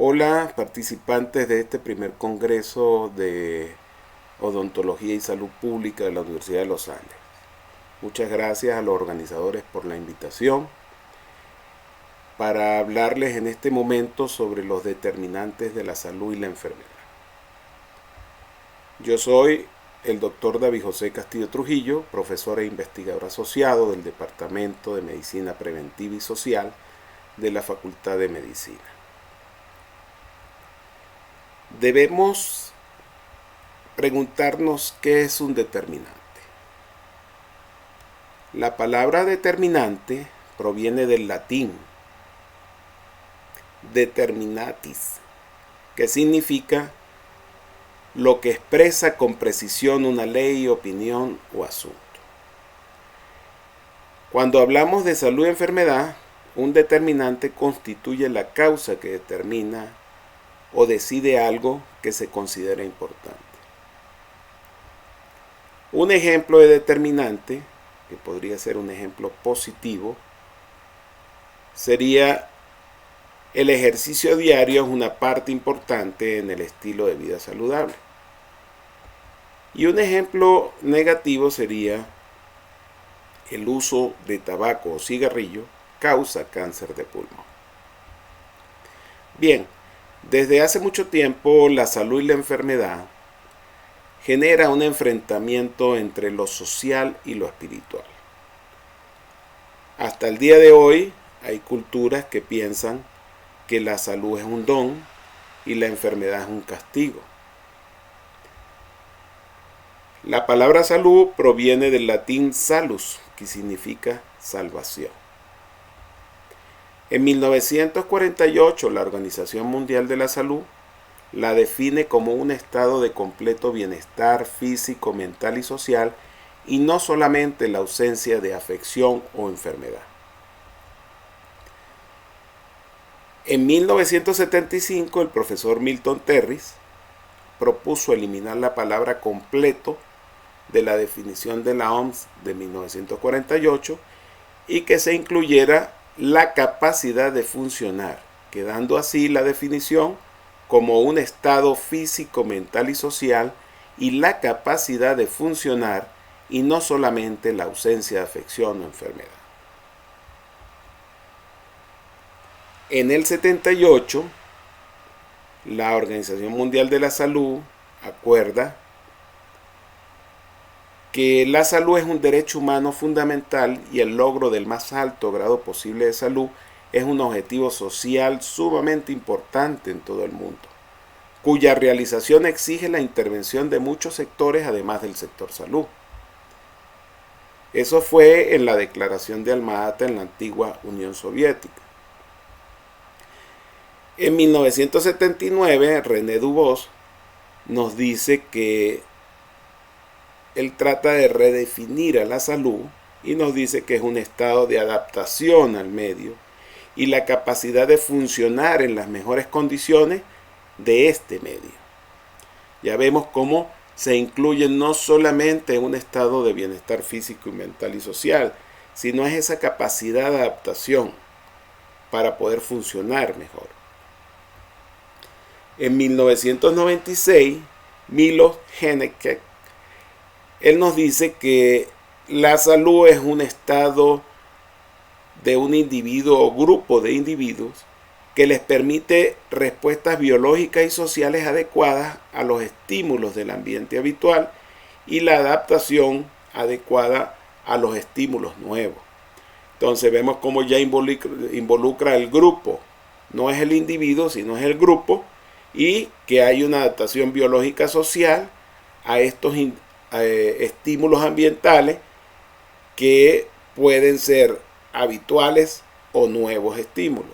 Hola, participantes de este primer Congreso de Odontología y Salud Pública de la Universidad de los Andes. Muchas gracias a los organizadores por la invitación para hablarles en este momento sobre los determinantes de la salud y la enfermedad. Yo soy el doctor David José Castillo Trujillo, profesor e investigador asociado del Departamento de Medicina Preventiva y Social de la Facultad de Medicina. Debemos preguntarnos qué es un determinante. La palabra determinante proviene del latín determinatis, que significa lo que expresa con precisión una ley, opinión o asunto. Cuando hablamos de salud y enfermedad, un determinante constituye la causa que determina o decide algo que se considera importante. Un ejemplo de determinante, que podría ser un ejemplo positivo, sería el ejercicio diario es una parte importante en el estilo de vida saludable. Y un ejemplo negativo sería el uso de tabaco o cigarrillo causa cáncer de pulmón. Bien, desde hace mucho tiempo la salud y la enfermedad genera un enfrentamiento entre lo social y lo espiritual. Hasta el día de hoy hay culturas que piensan que la salud es un don y la enfermedad es un castigo. La palabra salud proviene del latín salus, que significa salvación. En 1948, la Organización Mundial de la Salud la define como un estado de completo bienestar físico, mental y social, y no solamente la ausencia de afección o enfermedad. En 1975, el profesor Milton Terris propuso eliminar la palabra completo de la definición de la OMS de 1948 y que se incluyera la capacidad de funcionar, quedando así la definición como un estado físico, mental y social y la capacidad de funcionar y no solamente la ausencia de afección o enfermedad. En el 78, la Organización Mundial de la Salud acuerda que la salud es un derecho humano fundamental y el logro del más alto grado posible de salud es un objetivo social sumamente importante en todo el mundo, cuya realización exige la intervención de muchos sectores además del sector salud. Eso fue en la Declaración de Alma-Ata en la antigua Unión Soviética. En 1979, René Dubos nos dice que él trata de redefinir a la salud y nos dice que es un estado de adaptación al medio y la capacidad de funcionar en las mejores condiciones de este medio. Ya vemos cómo se incluye no solamente un estado de bienestar físico y mental y social, sino es esa capacidad de adaptación para poder funcionar mejor. En 1996, Milo Hennequet, él nos dice que la salud es un estado de un individuo o grupo de individuos que les permite respuestas biológicas y sociales adecuadas a los estímulos del ambiente habitual y la adaptación adecuada a los estímulos nuevos. Entonces vemos cómo ya involucra el grupo, no es el individuo, sino es el grupo, y que hay una adaptación biológica social a estos estímulos ambientales que pueden ser habituales o nuevos estímulos.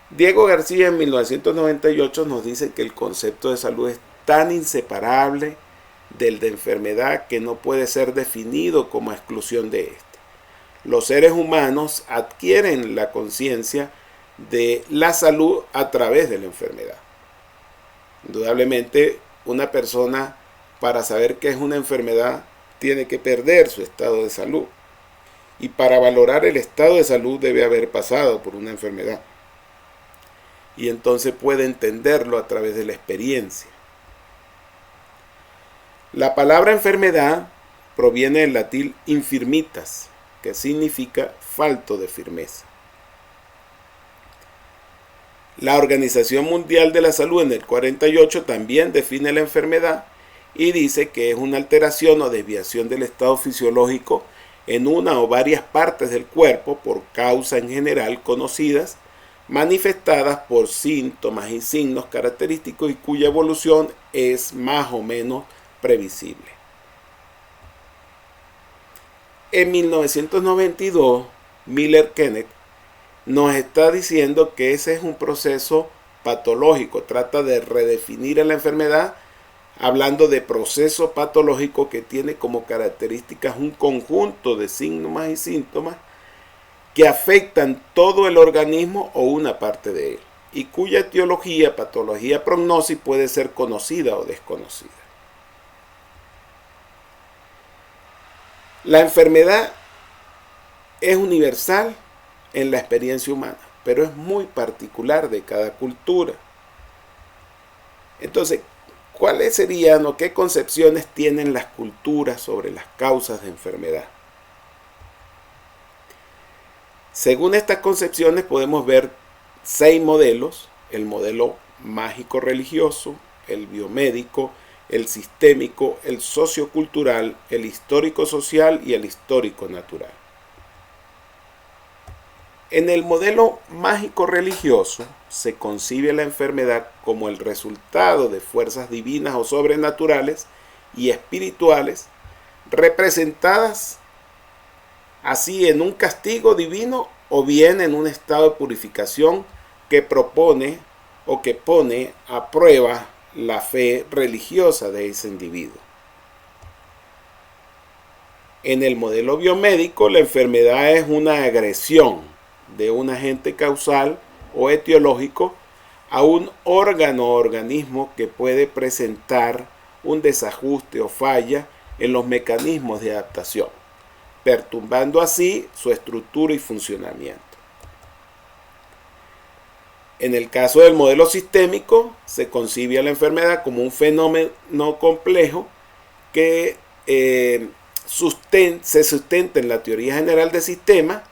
Diego García en 1998 nos dice que el concepto de salud es tan inseparable del de enfermedad que no puede ser definido como exclusión de éste. Los seres humanos adquieren la conciencia de la salud a través de la enfermedad. Indudablemente, una persona para saber qué es una enfermedad tiene que perder su estado de salud. Y para valorar el estado de salud debe haber pasado por una enfermedad. y entonces puede entenderlo a través de la experiencia. La palabra enfermedad proviene del latín infirmitas, que significa falto de firmeza. La Organización Mundial de la Salud en el 48 también define la enfermedad y dice que es una alteración o desviación del estado fisiológico en una o varias partes del cuerpo por causas en general conocidas, manifestadas por síntomas y signos característicos y cuya evolución es más o menos previsible. En 1992, Miller-Kenneth nos está diciendo que ese es un proceso patológico. Trata de redefinir a la enfermedad hablando de proceso patológico que tiene como características un conjunto de signos y síntomas que afectan todo el organismo o una parte de él, y cuya etiología, patología, prognosis puede ser conocida o desconocida. La enfermedad es universal en la experiencia humana, pero es muy particular de cada cultura. Entonces, ¿cuáles serían o qué concepciones tienen las culturas sobre las causas de enfermedad? Según estas concepciones podemos ver 6 modelos: el modelo mágico-religioso, el biomédico, el sistémico, el sociocultural, el histórico-social y el histórico-natural. En el modelo mágico-religioso se concibe la enfermedad como el resultado de fuerzas divinas o sobrenaturales y espirituales representadas así en un castigo divino o bien en un estado de purificación que propone o que pone a prueba la fe religiosa de ese individuo. En el modelo biomédico, la enfermedad es una agresión de un agente causal o etiológico a un órgano o organismo que puede presentar un desajuste o falla en los mecanismos de adaptación, perturbando así su estructura y funcionamiento. En el caso del modelo sistémico, se concibe a la enfermedad como un fenómeno complejo que se sustenta en la teoría general del sistema,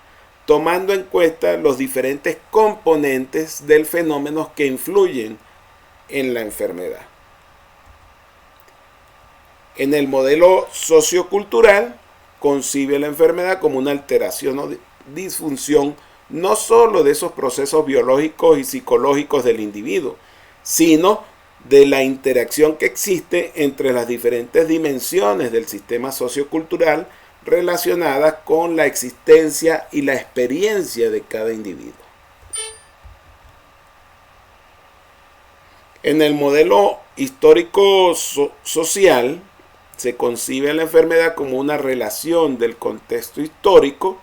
tomando en cuenta los diferentes componentes del fenómeno que influyen en la enfermedad. En el modelo sociocultural, concibe la enfermedad como una alteración o disfunción no solo de esos procesos biológicos y psicológicos del individuo, sino de la interacción que existe entre las diferentes dimensiones del sistema sociocultural relacionadas con la existencia y la experiencia de cada individuo. En el modelo histórico-social se concibe la enfermedad como una relación del contexto histórico,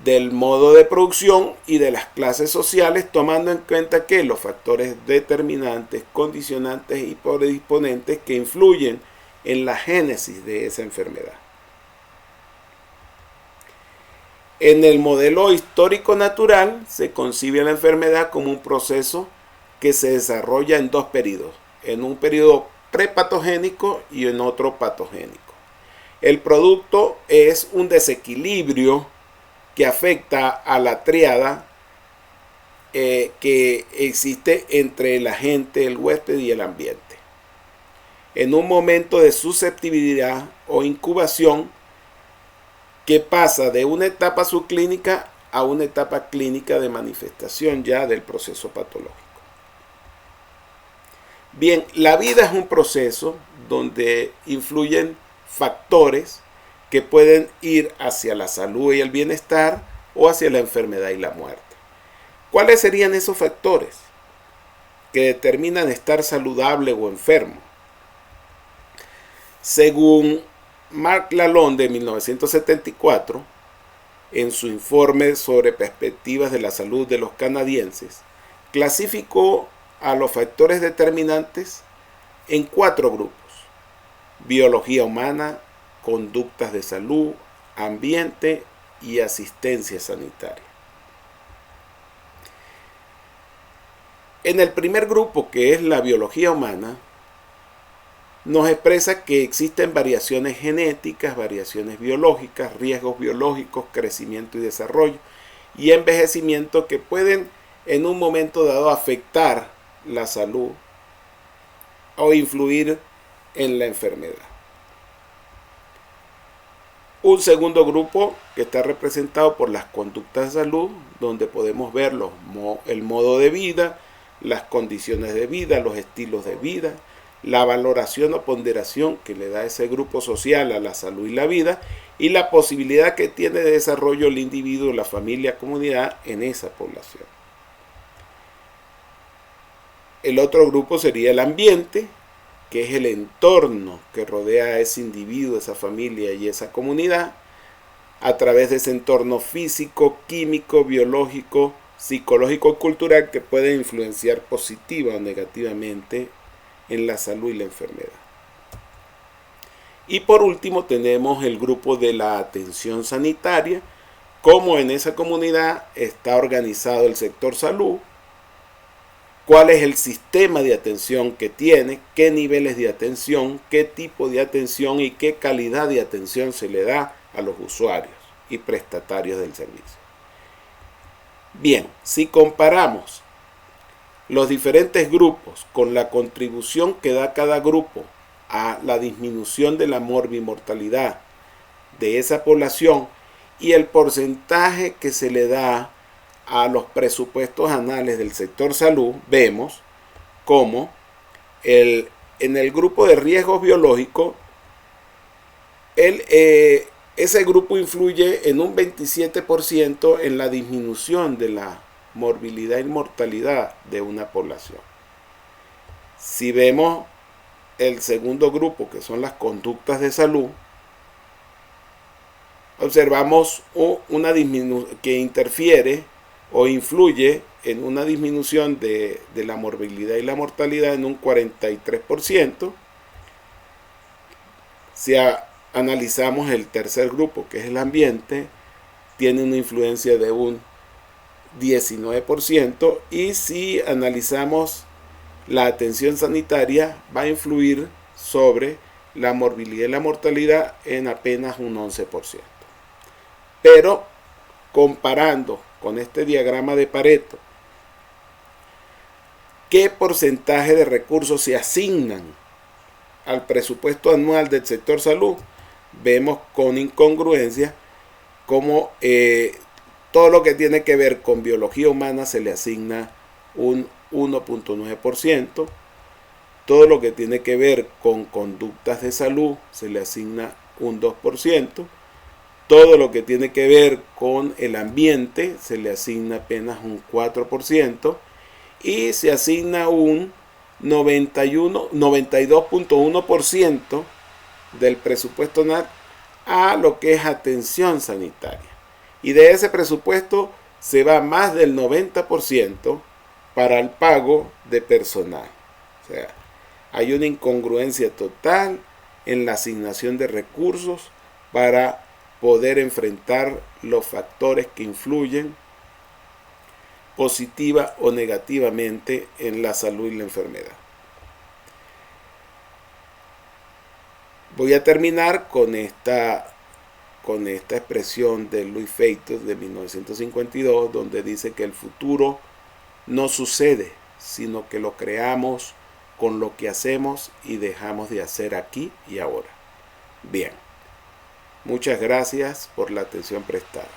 del modo de producción y de las clases sociales, tomando en cuenta que los factores determinantes, condicionantes y predisponentes que influyen en la génesis de esa enfermedad. En el modelo histórico-natural se concibe la enfermedad como un proceso que se desarrolla en 2 periodos, en un periodo prepatogénico y en otro patogénico. El producto es un desequilibrio que afecta a la tríada que existe entre el agente, el huésped y el ambiente. En un momento de susceptibilidad o incubación que pasa de una etapa subclínica a una etapa clínica de manifestación ya del proceso patológico. Bien, la vida es un proceso donde influyen factores que pueden ir hacia la salud y el bienestar o hacia la enfermedad y la muerte. ¿Cuáles serían esos factores que determinan estar saludable o enfermo? Según Mark Lalonde de 1974, en su informe sobre perspectivas de la salud de los canadienses, clasificó a los factores determinantes en 4 grupos: biología humana, conductas de salud, ambiente y asistencia sanitaria. En el primer grupo, que es la biología humana, nos expresa que existen variaciones genéticas, variaciones biológicas, riesgos biológicos, crecimiento y desarrollo y envejecimiento que pueden en un momento dado afectar la salud o influir en la enfermedad. Un segundo grupo que está representado por las conductas de salud, donde podemos ver el modo de vida, las condiciones de vida, los estilos de vida, la valoración o ponderación que le da ese grupo social a la salud y la vida, y la posibilidad que tiene de desarrollo el individuo, la familia, comunidad en esa población. El otro grupo sería el ambiente, que es el entorno que rodea a ese individuo, esa familia y esa comunidad, a través de ese entorno físico, químico, biológico, psicológico y cultural que puede influenciar positiva o negativamente en la salud y la enfermedad. Y por último tenemos el grupo de la atención sanitaria, cómo en esa comunidad está organizado el sector salud, cuál es el sistema de atención que tiene, qué niveles de atención, qué tipo de atención y qué calidad de atención se le da a los usuarios y prestatarios del servicio. Bien, si comparamos los diferentes grupos con la contribución que da cada grupo a la disminución de la morbimortalidad de esa población y el porcentaje que se le da a los presupuestos anuales del sector salud, vemos cómo en el grupo de riesgos biológicos, ese grupo influye en un 27% en la disminución de la morbilidad y mortalidad de una población. Si vemos el segundo grupo, que son las conductas de salud, observamos una disminución que interfiere o influye en una disminución de la morbilidad y la mortalidad en un 43%. Si analizamos el tercer grupo, que es el ambiente, tiene una influencia de un 19%, y si analizamos la atención sanitaria, va a influir sobre la morbilidad y la mortalidad en apenas un 11%. Pero comparando con este diagrama de Pareto, ¿qué porcentaje de recursos se asignan al presupuesto anual del sector salud? Vemos con incongruencia cómo todo lo que tiene que ver con biología humana se le asigna un 1.9%, todo lo que tiene que ver con conductas de salud se le asigna un 2%, todo lo que tiene que ver con el ambiente se le asigna apenas un 4%, y se asigna un 92.1% del presupuesto anual a lo que es atención sanitaria. Y de ese presupuesto se va más del 90% para el pago de personal. O sea, hay una incongruencia total en la asignación de recursos para poder enfrentar los factores que influyen positiva o negativamente en la salud y la enfermedad. Voy a terminar con esta expresión de Louis Feito de 1952, donde dice que el futuro no sucede, sino que lo creamos con lo que hacemos y dejamos de hacer aquí y ahora. Bien, muchas gracias por la atención prestada.